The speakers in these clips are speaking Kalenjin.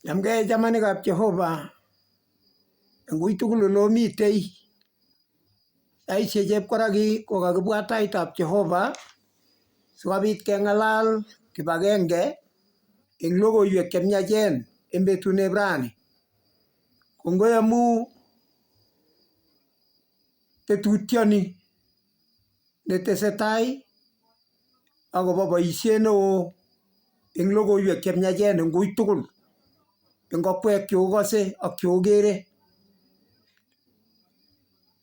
Chamgei chamanikab Jehovah eng ui tugul ole omitei. Saisiek chepkoraki kokakibwat taitab Jehovah sikobit keng'alal kibagenge eng logoiwek chemiachen eng betuneb rani. Kongoi amu tetutioni netesetai akobo boisiet neo eng logoiwek chemiachen eng ui tugul eng kokwek cheokose ak cheokere.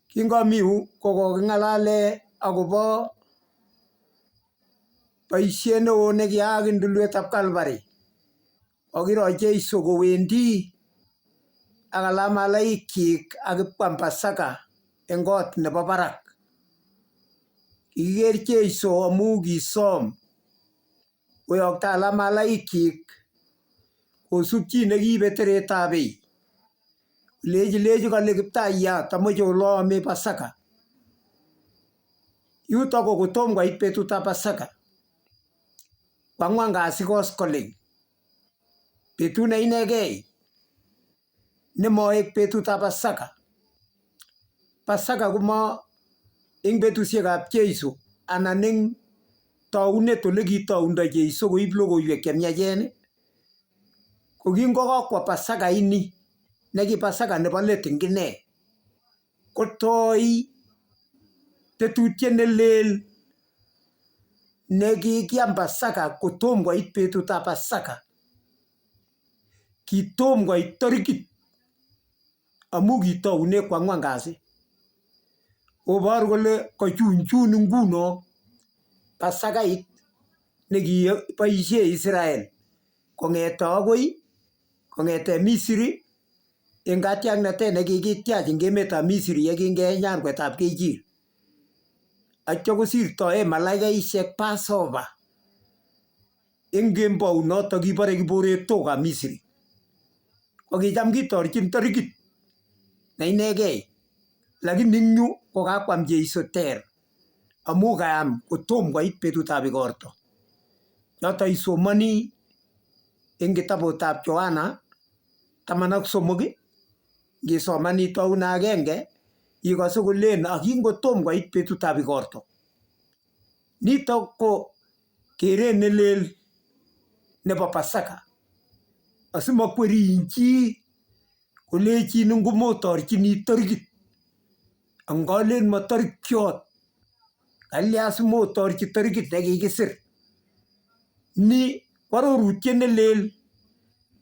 Kingomi yu kokoking'alale akobo boisiet neo nekiyaak eng tulwetab Calvary. Kokiro Jeiso kowendi ak alamalaikchik ak ipkwam Pasaka eng kot nebo barak. Kikiker Jeiso amu kisom koyokto alamalaikchik kosup chi nekiibe teretab bei. Lechi kale Kiptaiyat amoche oloame Pasaka. Yutok ko kotom koit betutab Pasaka. Ko ang'wan kasi koskoleny. Betut ne inegei nemoek betutab Pasaka. Pasaka komo eng betusiekab Jeiso anan eng taunet ole kitaundo Jeiso koib logoiwek chemiachen. Ko kingokokwo Pasaka ini neki Pasaka nebo let eng ine kotoi tetutiet nelel nekikiam Pasaka kotom koit betutab Pasaka. Kitom koit tarikit amu kitoune ko ang'wan kasi. Kobor kole kachunchun nguno Pasakait nekiboisie Israel kong'ete Misri eng katiaknatet nekikitiach eng emetab Misri yekingeeny arwetab Keijer. Atyo kosirtoe malaikaisiek Passover eng kembout notok kibore kiboretokab Misri. Kokicham kitorchin tarikit ne inegei lakini eng yu kokakwam Jeiso ter amu kayam kotom koit betutab igorto. Choto isomoni eng kitabutab Johana 13 ngisomani taune agenge ikose kolen akingotom koit betutab igorto. Nitok ko keret nelel nebo Pasaka asimakwerin chi kolechin ngomotorchini tarikit. Angalen matarikiot kalya simotorchi tarikit nekikisir. Ni ko arorutiet nelel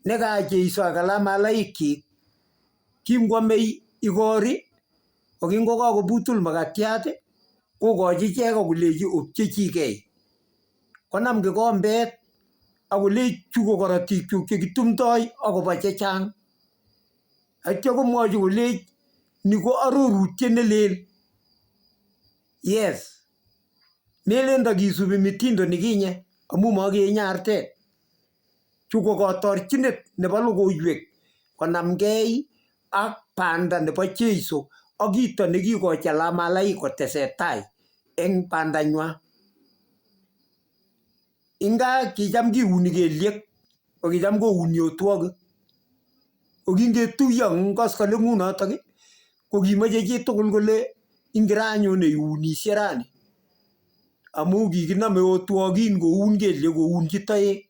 neka Jeiso ak alamalaikchik kingwamei igori kokingokakobutul makatiat kokochi ichek akolechi opchechigei. Konam kikombet akolech chu ko korotikchuk chekitumdoi akobo chechang. Atyo komwochi kolech ni ko arorutiet nelel. Yes. Melen takisubi mitindo nikinye amu makenye artet. Chu ko katorchinet nebo logoiwek konamgei ak banda nebo Jeiso ak kito nekikochi alamalaik kotesetai eng bandanywa. Inga kicham kiuni kelyek ko kicham kouni otwogik. Ko kingetuiyo eng koskoleng'unotok ko kimache chitugul kole ingiranyone iunisie rani amu kikinome otwogin koun kelyek kounchi toek.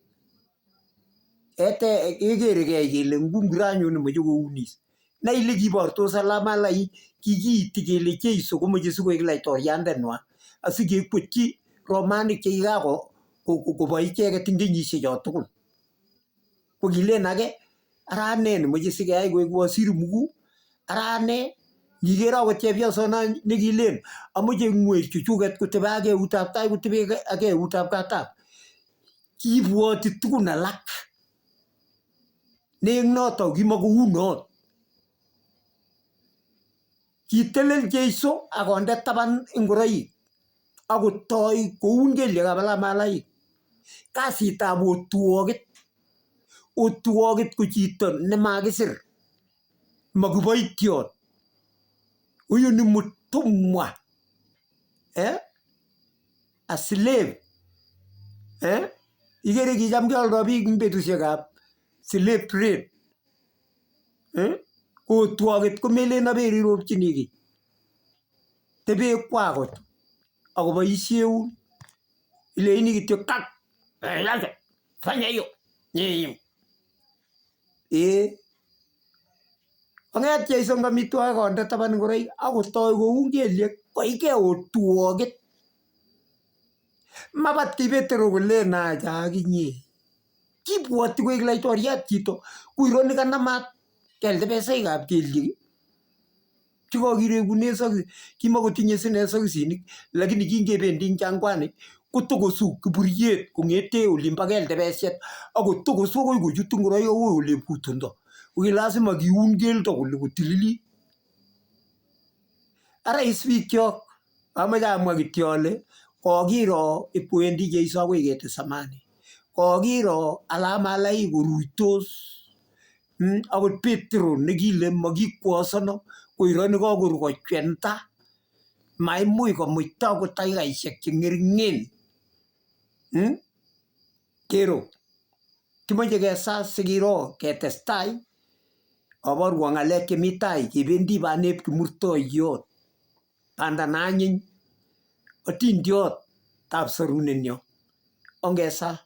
Kekeregei kele ngiranyone moche kounis. Nai ile kibortos alamalaik kikiiti kele Jeiso komoche sikoek laitoriandenwa asikekwetyi romanik chekikakoboi icheket eng kenyisiecho tugul. Ko kilen age ara ane nemoche sikeyai koek waziri mkuu. Ara ane ngiker akot chepyosana nekilen amoche ng'wek chuchuket kotebe ak eutab tai kotebe ak eutab katam. Kibwoti tugun alak ne eng notok kimakounot. Kitelel Jeiso akonde taban ngoroik akotoi koun kelyekab alamalaik. Kasitab otwogit. Otwogit ko chito nemakisir. Makiboitiot. Huyu ni mtumwa. A slave. Ikere kicham kealdoi biik eng betusiekab slave trade. Kotwaget komelen Nabei rirobchinigei. Tebe kwakot akoboisieun ileini kityo kak fanya hiyo onget Jeiso ngamitwogik konde taban ngoroik akotoi kou kelyek koike otwogit mabat kibetero kolen aja akinye kibwoti koik laitoriat chito kuironi kanamat keltebeseikab kelyek chekakiregune sokis kimakotinye sine sokisinik lakini kingebendi eng jangwani kotokosu kiburiet kongete olimbo keltebesiet akotokoswo akoi kochutu ngoroik akoi olebutundo koki lazima kiun keldo kole kotililit. Ara is bikyok amache amwa kityo ale kokiro ipkowendi Jeiso akoi Getsemani. Kokiro alamalaik koruitos akot Petro nekile makikwosono koironi kakoru kochwenta maimuch komuita akot takikaisiek cheng'ering'en. Kero kimoche kesas sikiro ketestai aborwo ng'alek chemi tai kebendi banep kimurtoiyot banda nanyiny atindiotab sorunenyo ongesa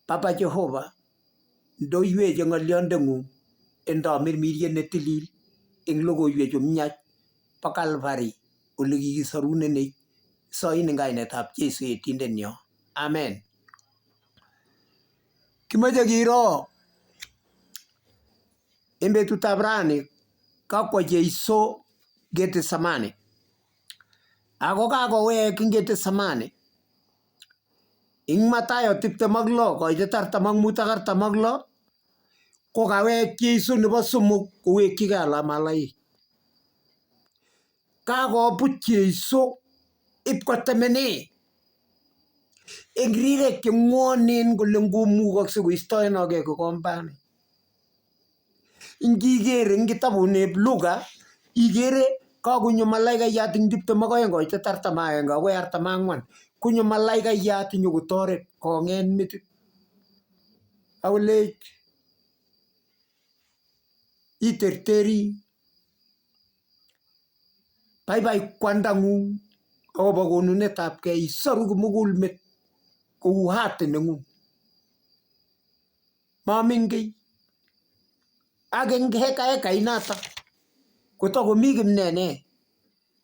Baba Jehova ndoiweche ng'oliondeng'ung en tamirmiriet netilil eng logoiwechu miach bo Calvary ole kikisorunenech soin eng kainetab Jeiso yetindenyo. Amen. Kimoche kiro en betutab rani kakwo Jeiso Getsemani ako kakowek eng Getsemani ing Mathayo 26 koite 45 ak 46 kokawek Jeiso nebo somok kowekchigei alamalaik. Kakobut Jeiso ipkotemene eng rirek cheng'wonen kole ngomukokse koistoenogei kikombani. Ngiker eng kitabunep Luka ikere kakonyo malaikayat eng 22 koite 41 akoi 44 konyo malaikayat nyokotoret kong'et metit akolech iterteri baibai kwandang'ung akobo konunetabgei isoru kimugul met kou hati neng'ung mamin kiy ak eng hekainatak kotakomi kimnene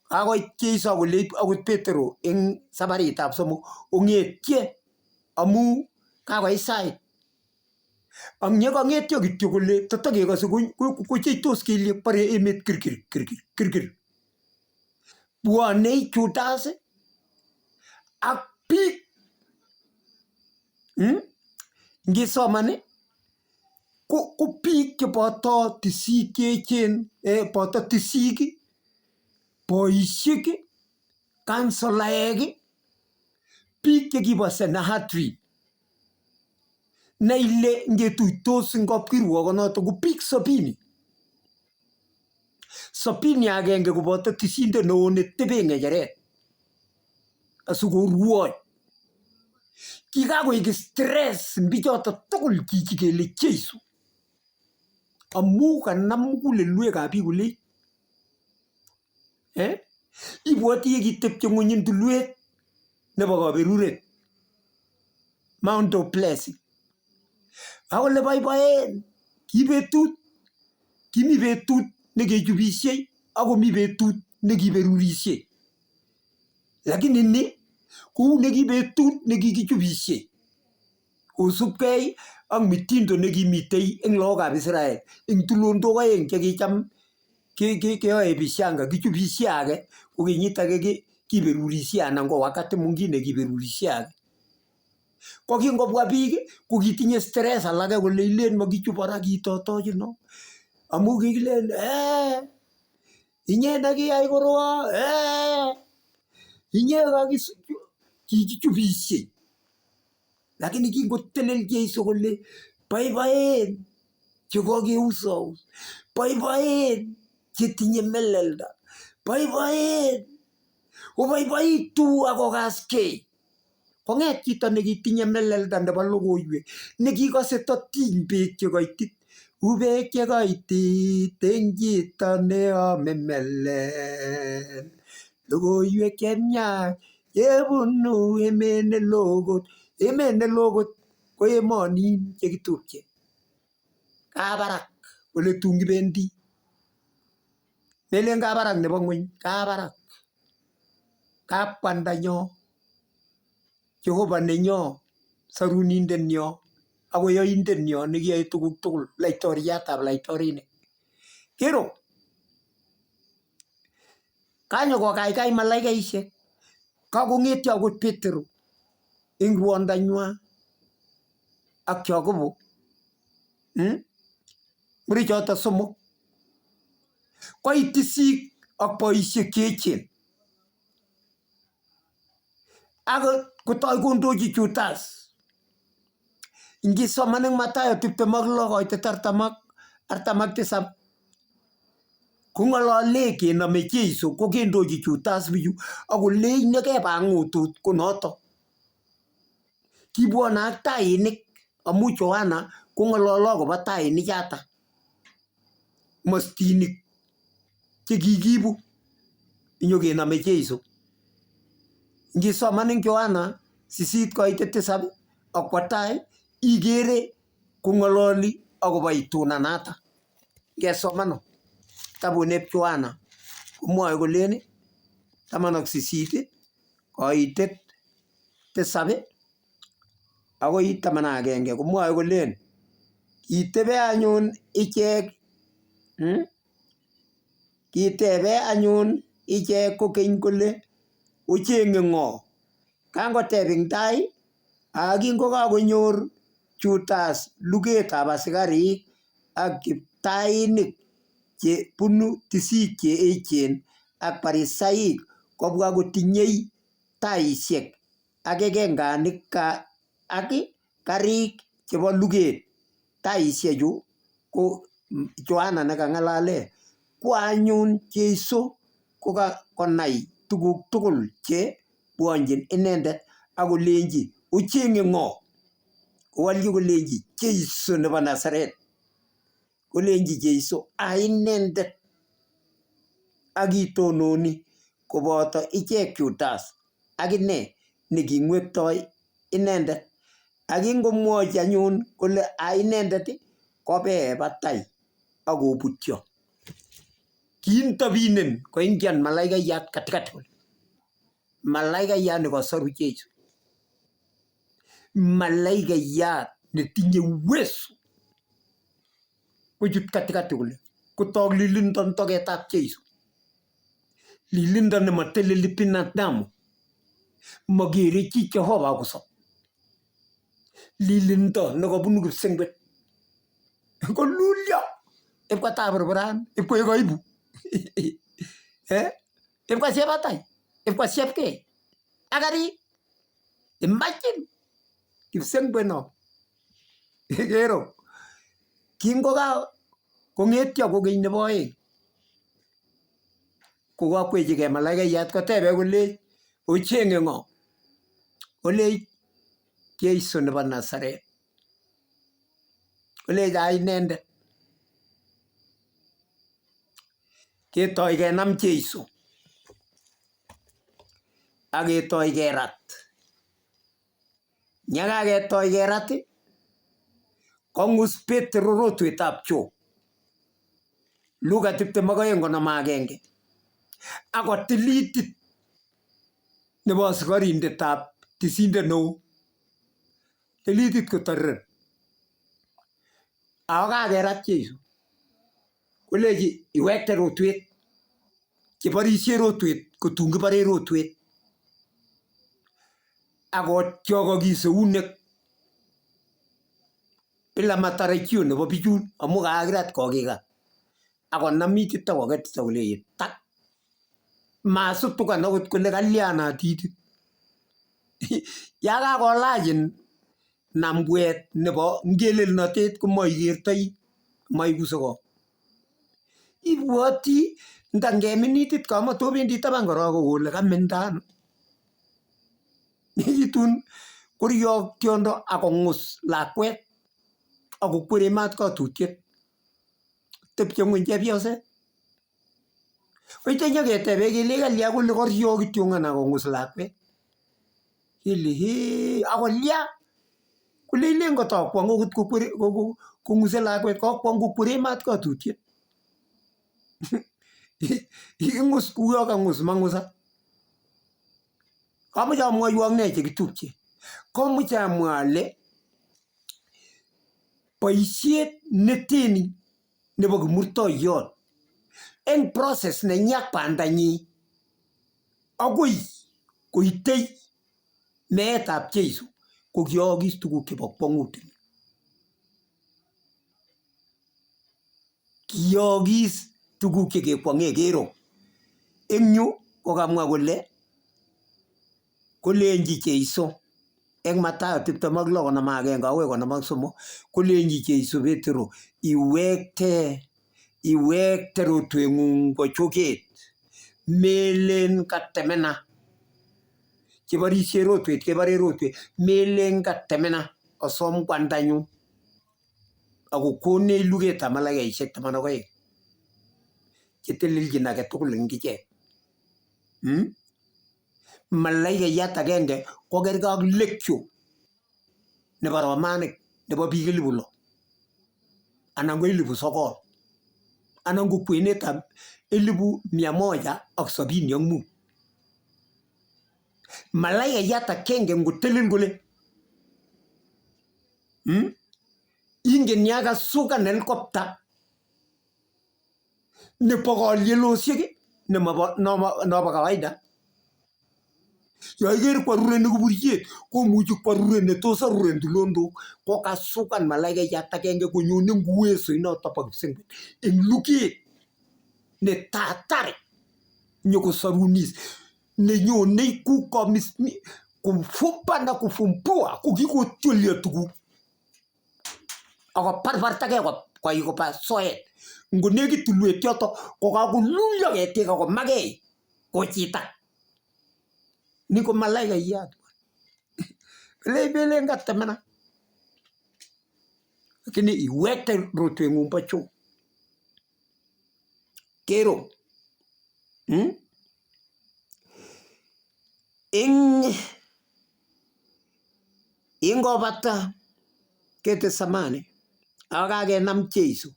akoit Jeiso akolech akot Petero eng sabaritab somok ong'etye amu kakoit sait ak yekang'etyo kityo kole tatakekose kocheitos kelyek bore emet kirkir. Bwonei Judas ak biik ngisoman ko biik cheboto tisik cheechen boto tisik boisiek kansolaek biik chekibo Sanhedrin neile ngetuitos eng kapkirwokonoto ko biik 71 koboto tisindet neo netebe ng'echeret asikoruony. Kikakoik stress bichoto tugul chichi kele Jeiso amu kanam mugulelwekab biik kole ibwoti yekitepche ng'ony eng tulwet nebo kaberuret Mount of Blessing akole boiboen kimi betut nekechubisiei akomi betut nekiberurisiei lakini ni kou neki betut nekikichubisiei kosubgei ak mitindo nekimitei eng lagokab Israel eng tulondok oeng chekicham keyoe bishanga kichubisie age ko kenyit age kiberurisie anan ko wakati mwingine kiberurisie age. Ko kingobwa biik ko kitinye stress alake kole ilen makichub ara kitotochino amu kikilen inye nekiyai koroo inye kikichubisiei lakini kingotelel Jeiso kole boiboen chekokeusaus boiboen chetinye melelda boiboen oboiboitu akokaskei kong'et chito nekitinye melelda nebo logoiwek nekikose tatiny beek chekoitit Ubek chekoitit eng chito neome melel. Logoiwek chemiach chebunu emet neloo kot ko emonin chekitupche. Kabarak ole tun kibendi. Melen kabarak nebo ng'weny, kabarak. Kapkwandanyo, Jehova nenyo, Sarunindet nyo, ako yoindet nyo nekiyoe tuguk tugul, laitoriatab laitorinik. Kero, kanyo kokaikai malaikaisiek, kakong'etyo akot Petero eng ruondanywa ak Jakobo. Murichoto somok. Koitisik ak boisiek cheechen. Ako kotoi kondochi Judas. Ingisoman eng Mathayo 26 koitet 47 kong'olole kenome Jeiso ko kendochi Judas bichu akolech nekebang'utut ko noto. Kibwone ak tainik amu Johana kong'olole akobo tainik chata. Mostinik chekikiibu inyokenome Jeiso. Ngisoman eng Johana 8 koitet 7 akwo tai ikere kong'ololi akobo itunanata. Ngesoman kitabunep Johana komwoe kolen 18 koitet 7 akoi 11 komwoe kolen kitebe anyun ichek kokeny kole ocheng'e ng'o. Kangoteb eng tai kingokakonyor Judas lugetab asikarik ak kiptainik chebunu tisik cheechen ak Parisaik kobwa kotinyei taisiek ak kekenganik ak karik chebo luget. Taisiechu ko Johana nekang'alale. Kwa anyun Jeiso kokanai tuguk tugul che bwonjin inendet akolenji ocheng'e ng'o. Kowolchi kolenji Jeiso nebo Nazaret. Kolenji Jeiso inendet akitononi koboto ichek Judas akine neking'wektoi inendet. Akingomwochi anyun kole inendet kobee batai akobutyo. Kiintobinen koingian malaikayat katikati. Malaikayat nekasoru Jeiso. Malaikayat netinye uwezo kochut katikati kole kotok lilindo togetab Jeiso. Lilindo nemateleli binadamu. Magere chi Jehova kosob. Lilindo nekabunu kipsengwet. Kolulyo. Ipkotaburburan. Ipkoekaibu. Ipkosieb batai. Ipkosiebkei. Akarik. Imagine. Kipsengwet no. Kero. Kingoka kong'etyo kokeny nebo oeng. Kokakwechigei malaikayat kotebe kolech ocheng'e ng'o. Kolech Jeiso nebo Nazaret. Kolech inendet. Ketoi kenam Jeiso. Aketoi kerat. Nyakaketoi kerat kong'us Petero rotwetab cho. Luka 22:51. Akotil itit nebo asikarindetab tisindet neo. Til itit kotoriren. Ako kakerat Jeiso. Kolechi iwekte rotwet. Cheborishe rotwet kotun kibore rotwet. Akotyokokiis eunek bila matarajio nebo bichun amu kakirat kokikat. Akonam itit akoketita kolechi tak. Masutukan akot kole kalyanat itit. Yakakolachin nambwet nebo ngelelnotet komaikertoi maikuse ko. Ibwoti ndangemin itit kamatobendi taban korok kole kaminda ano. Itun koriok tiondo akong'us lakwet akokwere maat katutiet tepche ngweny chepyoset. Koite nyoketebe kele kalya kole koryo kityo ng'ana kong'us lakwet. Kele hee akolya kole ilen kotokwong okot kong'use lakwet kokwong kokwere mat katutiet. Iking'us kuyo kang'us mang'usa. Kamoche amwoiwok ne chekitupche. Komoche amwa ale boisiet neteni nebo kimurtoiyot eng process nenyak bandanyi agoi koitei meetab Jeiso ko kiyookis tuguk chebo kwong'ut. Kiyookis tuguk chekekwong'e kero. Eng yu kokamwa kole kolenji Jeiso eng Mathayo 26:51 agoi 53 kolenji Jeiso Petero iwekte rotweng'ung ko choget melen katemena. Cheborishe rotwet kebore rotwet melen katemena asom kwandanyu akokonech lugetab malaikaisiek 12 chetelelchin age tugul eng ichek. Malaikayat agenge kokergei ak lekyo nebo romanik nebo biik 6,000 anan ko 9,000 anan ko kwenetab 175. Malaikayat agenge ngotelel kole ingen yakasukan helikopta nebo kalyelosiek nobo kawaida. Yoiker kwarureni kiburiet komuchi kwarureni tos aruren tulondok kokasukan malaikayat agenge konyone ngueso inoto bo kipsengwet eng luget netatar nyokosarunis nenyone kufumba na kufumbua kokikotyolyo tuguk akobarbartagei koba soet. Ngonekit tulwet yoto kokakoluyo ketik akomagei kochita. Ni ko malaikayat. Melen katemena. Lakini iwekte rotweng'ung bo cho. Kero. Ingobata Getsemane akakenam Jeiso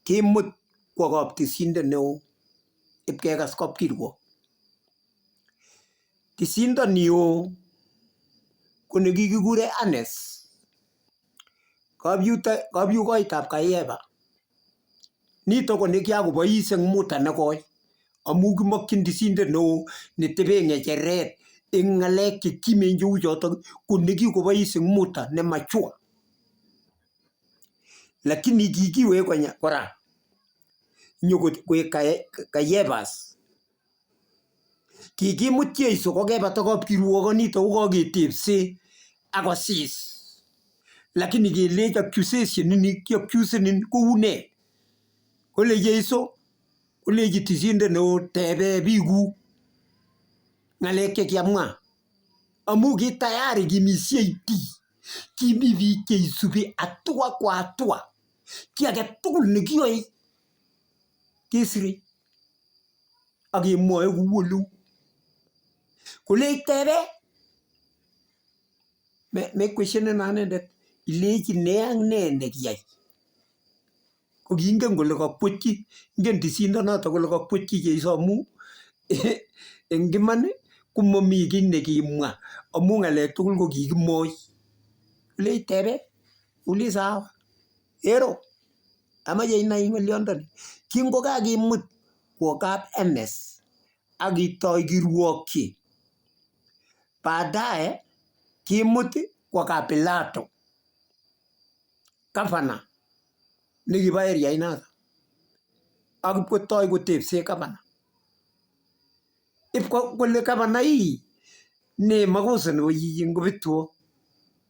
kimut kwo kaptisindet neo ipkekas kapkirwok. Tisindoni oo ko nekikikure Anes, kabyukoitab Kayeba. Nito ko nekiakobois eng muda nekoi amu kimokyin tisindet neo netebe ng'echeret eng ng'alek chekimen cheu chotok ko nekikobois eng muda nemachua. Lakini kikiwe kora nyokoek Kayebas. Kikimut Jeiso kokebata kapkirwokonito kokaketepse akosis. Lakini kelech accusation ini kiaccusenin koune? Kole Jeiso koleji tisindet neo tebe biikuk ng'alek chekiamwa amu kitayari kimisieiti. Kimi biik cheisubi hatua kwa hatua. Ki age tugul nekiyoe kesire akemwoe kou oleu. Kolech tebe me questionen anendet ilechi ne ak ne nekiyai. Ko kiingen kole kakwechi, ingen tisindonoto kole kakwechi Jeiso amu eng iman komami kiy nekimwa amu ng'alek tugul ko kikimoi. Kolech tebe uli sawa. Ero amache inai ng'olyondoni. Kingokakimut kwo kap Enes akitoi kirwokyi. Baadaye kimut kwo kap Pilato gavana nekibo area inoto ak ipkotoi kotepse gavana. Kole gavana ne makosa nebo chichi ngobetwo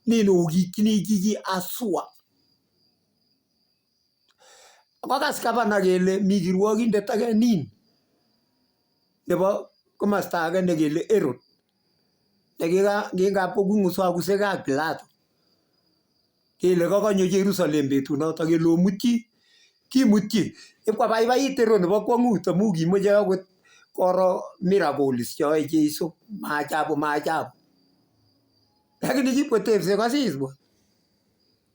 ne neokikchini chichi aswa. Kokas gavana kele mi kirwokindet age nin nebo komasta age nekele Herod nekingap kokung'usakuse ak Pilato kele kakonyo Jerusalem betunoto kele omutyi kimutyi ipkwa baibait ero nebo kwang'ut amu kimoche akot koro miracles choe Jeiso maajabu lakini kipkotepse kosis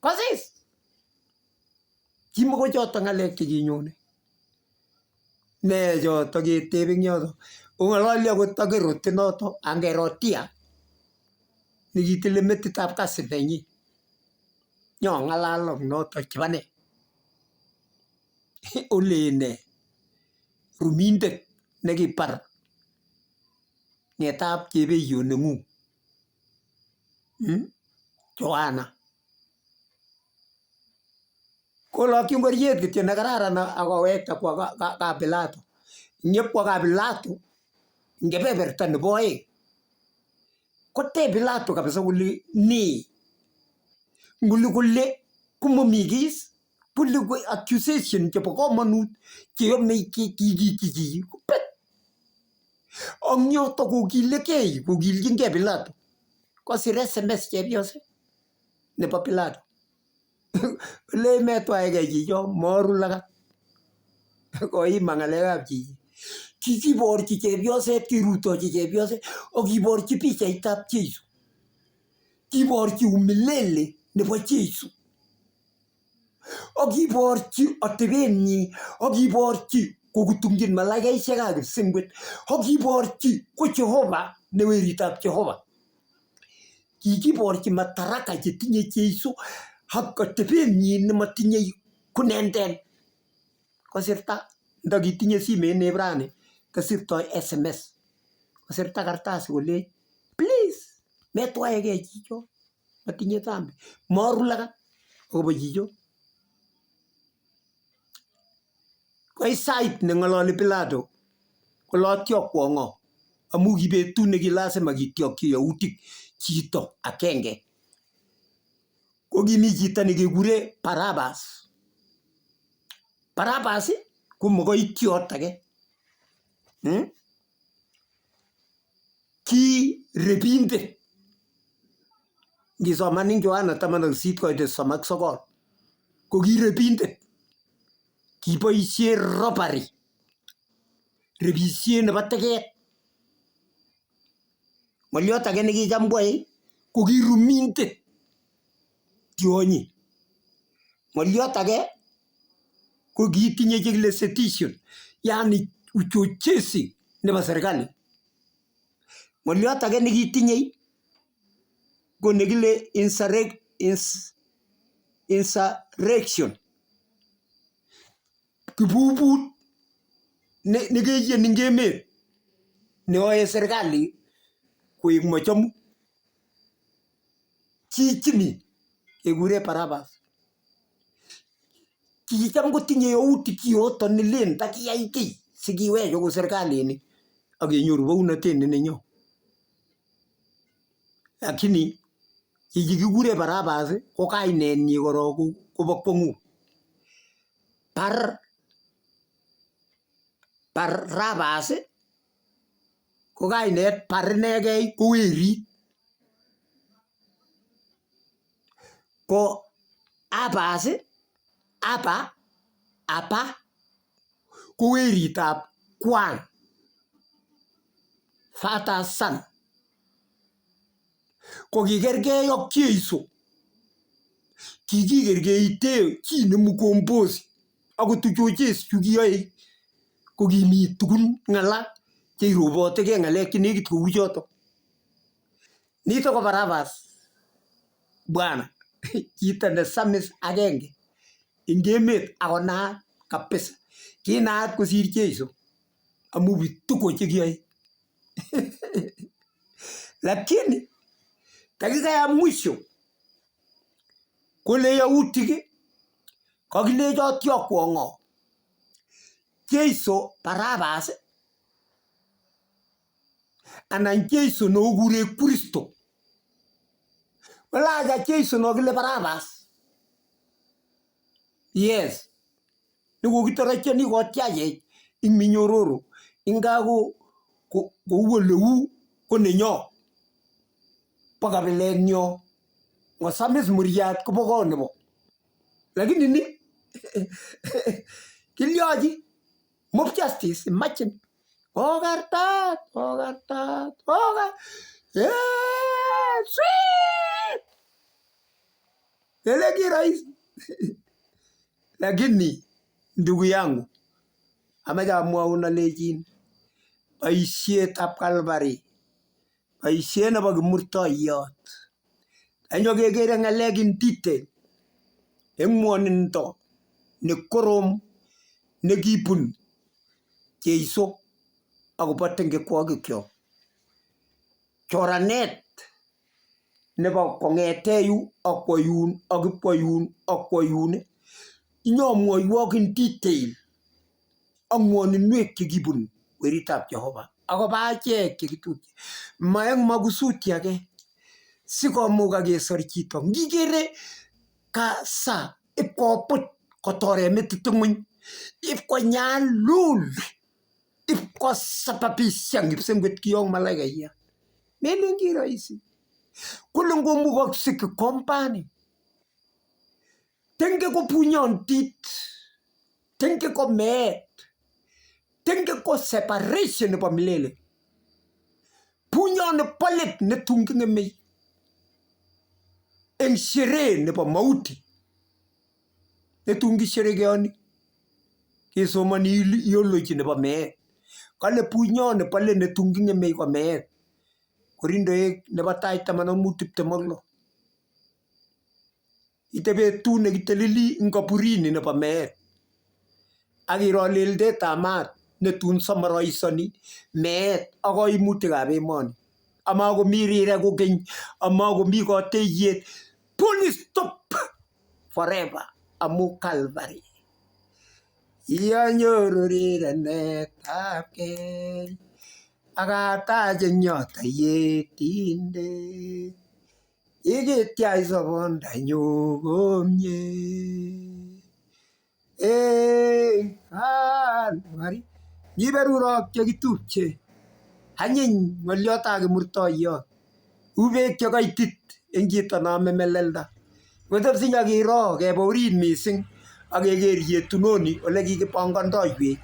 kosis kimokochoto ng'alek chekinyone ne choto ketebe eng yoto ong'ololi akot ak Herod noto angerotia nekitile metitab kasit nenyi nyong'alal ak noto chebo ne ole rumindet nekipar ng'etab chebeiyo neng'ung Joanna kolokyi ngoriet kityo nekararan akowekta kwa ka Pilato nyepkwa ka Pilato ngebeberta nebo oeng koteb Pilato kabisa kole nee nguli komomi kis bule accusation chebo komonut cheyome kikikyi kopet ang yoto kokiljingei Pilato kosir SMS chepyoset nebo Pilato le metwaegei chicho moru lagat koima ng'alekab chichi kikiborchi chepyoset kirutochi chepyoset akiborchi pichaitab Jeiso kiborchi umilele nebo Jeiso akiborchi atebenyi akiborchi kokutung'chin malaikaisiekab kipsengwet akiborchi ko Jehova ne weritab Jehova kikiborchi madaraka chetinye Jeiso ak atebenyi nematinye kunenden kosirta ndakitinye simet nebrani kasirtoi SMS kosirta kartasi kole please metwaegei chicho matinye dhambi moru lagat akobo chicho koi sait neng'ololi Pilato kolotiokwok ng'o amu ki betut nekilasima kityokyi yautik chito agenge ko kimi chito nekekure Barabas ko mokoitiot age ki repindet ngisoman ing Johana 18:39 ko ki repindet kiboisie robbery repisiet nebo teget ng'oliot age nekicham koyai ko ki rumindet tionyi ng'oliot age ko kitinye chekile sedition yani uchochezi nebo serikali ng'oliot age nekitinye ko nekile insurrection kibubut nekeyen ing emet neoe serikali koek machamu chichini kekure Barabas kicham kotinye yautik kioto nelen takiyai kiy sikiwech akot serikalini akenyoru bounatet ne nenyo lakini chichi kikure Barabas ko kainenyi korok kobo kwong'ut Barabas ko kainet bar inegei ko werit ko Abas Aba ko weritab kwang father son ko kikergei ak Jeiso kikikerkeite chi ne mukombosi akot uchochezi chu kiyoe ko kimi tugun ng'ala cheirobotegei ng'alek chenekit kou choto nito ko Barabas bwana chito ne samis agenge ing emet akonaat kabisa kinaat kosir Jeiso amu vituko chekiyoe lakini dakikayab mwisho kole yautik kakilecho tiokwok ng'o Jeiso Barabas anan Jeiso nokure Kristo walaja Jeiso nokile Barabas yes nikokitorocheni kotiachech ing minyororo inga kou oleu ko nenyo bo kabiletnyo ngosamis muriat kobo kot nebo lakini ni Kilyoji mob justice, imagine. Ogartat. Yeah, sweet. Eleki rais. Lakini ndugu yangu amaja amwaun alechin boisietab Calvary, boisiet nebo kimurtoiyot, anyo kekere ng'alek in detail eng mwonindo ne korom nekibun Jeiso akobo tengekwokikyo. Choranet nebo kong'ete yu akwo yun akipwo yun akwo yun inyomwoiwok in detail ak ng'woninwek chekibun weritab Jehova akobo achek chekitupche. Ma eng makusudi age sikomuka kesor chito. Ngikere kasa ipkobut kotore metit ng'weny, ipkonyalul, ipkosababishan kipsengwet kiyok malaikayat. Melen ki rahisi. Kule ngomukokse kikombani. Tenge ko bunyondit, tenge ko meet, tenge ko separation nebo milele. Bunyoni polet netun king'emei eng sherehe nebo mauti netun kisherekeoni kesomani theology nebo meet. Kale bunyoni polet netun king'emei ko meet. Korindoek nebo tai 15:26. Ite betut nekitelili eng kaburini nebo meet. Akiro leldetab maat netun samaraisoni meet ak kaimutikab emoni. Amakomi rirek kokeny, amakomi kateiywet. Full stop forever amu Calvary. Yanyoru rirenetab kei akatach eng yoto Yetindet. Ikityach sobondanyu komie eng Calvary. Nyiberurok chekitupche, anyiny ng'oliotab kimurtoiyot, u beek chekaitit eng chito nome melelda. Kotepsi nyakiro kebe orit mising akeker yetunoni ole kikipangandoiwech.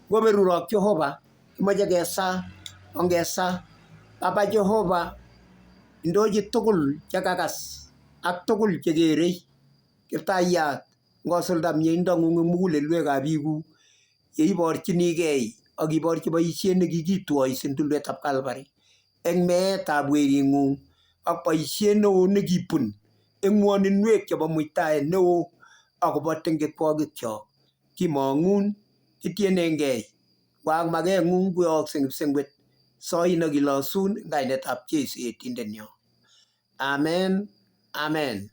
Ngoberurok Jehova kimoche kesa ongesa. Baba Jehova indochi tugul chekakas ak tugul chekerei. Kiptaiyat ngosulda mieindong'ung eng mugulelwekab biikuk yeiborchinigei akiborchi boisiet nekikituois eng tulwetab Calvary eng meetab wering'ung ak boisiet neo nekibun eng ng'woninwek chebo muitaet neo akobo tengekwokikyo. Kimong'un, kitienengei, ngwak makeng'ung koyookse kipsengwet. Soin akilosun eng kainetab Jeiso Yetindenyo. Amen. Amen.